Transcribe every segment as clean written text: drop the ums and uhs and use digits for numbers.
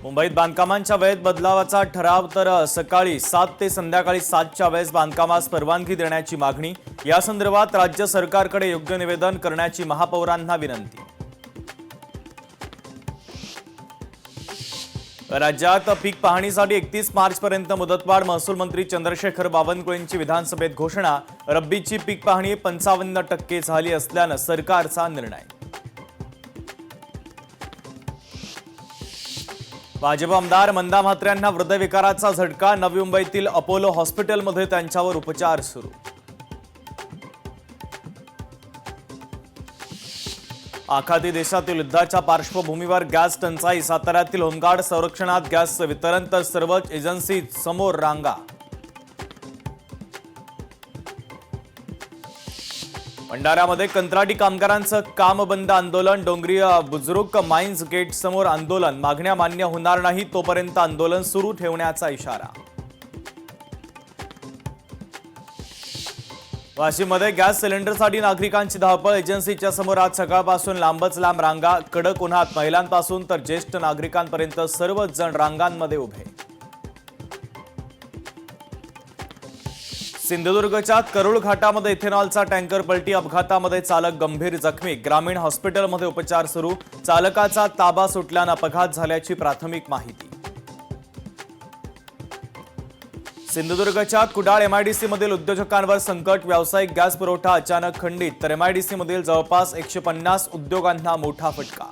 मुंबईत बांधकामांच्या वेळेत बदलावाचा ठराव तर सकाळी 7 ते संध्याकाळी 7च्या वेळेस बांधकामास परवानगी देण्याची मागणी। या संदर्भात राज्य सरकारकडे योग्य निवेदन करण्याची महापौरांना विनंती। राज्यात पीक पाहणीसाठी 31 मार्चपर्यंत मुदतवाढ। महसूल मंत्री चंद्रशेखर बावनकुळेंची विधानसभेत घोषणा। रब्बीची पीक पाहणी 55% झाली असल्याने सरकारचा निर्णय। भाजप आमदार मंदा म्हात्रेंना हृदयविकाराचा झटका। नवी मुंबईतील अपोलो हॉस्पिटलमध्ये त्यांच्यावर उपचार सुरू। आखाती देशातील युद्धाच्या पार्श्वभूमीवर गॅस टंचाई। साताऱ्यातील होमगार्ड संरक्षणात गॅसचं वितरण तर सर्वच एजन्सी समोर रांगा। भंडाऱ्यामध्ये कंत्राटी कामगारांचं काम बंद आंदोलन। डोंगरी बुजुर्ग माइन्स गेट समोर आंदोलन। मागण्या मान्य होणार नाही तोपर्यंत आंदोलन सुरू ठेवण्याचा इशारा। वाशीमध्ये गॅस सिलेंडरसाठी नागरिकांची धावपळ। एजन्सीच्या समोर आज सकाळपासून लांबच लांब रांगा। कडक उन्हात महिलांपासून तर ज्येष्ठ नागरिकांपर्यंत सर्वच जण रांगांमध्ये उभे। सिंधुदुर्गच्या करूळ घाटामध्ये इथेनॉलचा टँकर पलटी। अपघातामध्ये चालक गंभीर जखमी। ग्रामीण हॉस्पिटलमध्ये उपचार सुरू। चालकाचा ताबा सुटल्याने अपघात झाल्याची प्राथमिक माहिती। सिंधुदुर्गच्या कुडाळ एमआयडीसी मधील उद्योजकांवर संकट। व्यावसायिक गॅस पुरवठा अचानक खंडित तर एमआयडीसी मधील जवळपास 150 उद्योगांना मोठा फटका।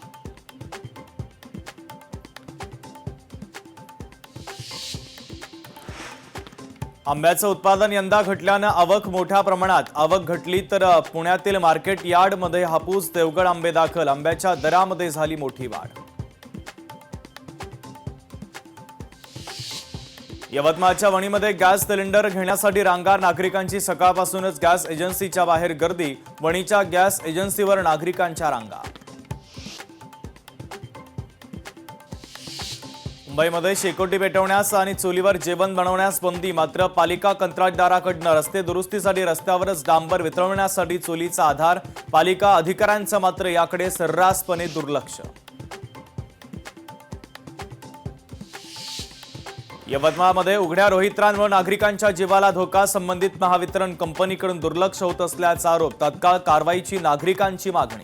आंब्याचं उत्पादन यंदा घटल्यानं आवक मोठ्या प्रमाणात। आवक घटली तर पुण्यातील मार्केट यार्डमध्ये हापूस देवगड आंबे दाखल। आंब्याच्या दरामध्ये झाली मोठी वाढ। यवतमाळच्या वणीमध्ये गॅस सिलेंडर घेण्यासाठी रांगा। नागरिकांची सकाळपासूनच गॅस एजन्सीच्या बाहेर गर्दी। वणीच्या गॅस एजन्सीवर नागरिकांच्या रांगा। मुंबईमध्ये शेकोटी पेटवण्यास आणि चुलीवर जेवण बनवण्यास बंदी। मात्र पालिका कंत्राटदाराकडून रस्ते दुरुस्तीसाठी रस्त्यावरच डांबर वितरवण्यासाठी चुलीचा आधार। पालिका अधिकाऱ्यांचं मात्र याकडे सर्रासपणे दुर्लक्ष। यवतमाळमध्ये उघड्या रोहित्रांमुळे नागरिकांच्या जीवाला धोका। संबंधित महावितरण कंपनीकडून दुर्लक्ष होत असल्याचा आरोप। तत्काळ कारवाईची नागरिकांची मागणी।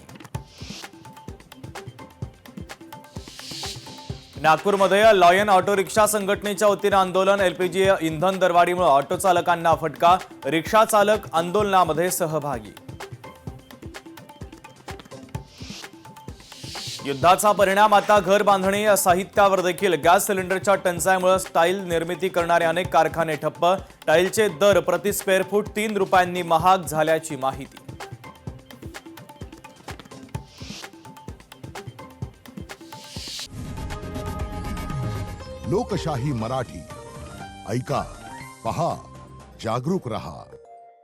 नागपूरमध्ये लॉयन ऑटो रिक्षा संघटनेच्या वतीने आंदोलन। एलपीजी इंधन दरवाढीमुळे ऑटो चालकांना फटका। रिक्षा चालक आंदोलनामध्ये सहभागी। युद्धाचा परिणाम आता घर बांधणी साहित्यावर देखील। गॅस सिलेंडरच्या टंचाईमुळे टाईल निर्मिती करणारे अनेक कारखाने ठप्प। टाईलचे दर प्रति स्क्वेअर फूट 3 रुपयांनी महाग झाल्याची माहिती। लोकशाही मराठी ऐका, पहा, जागरूक रहा।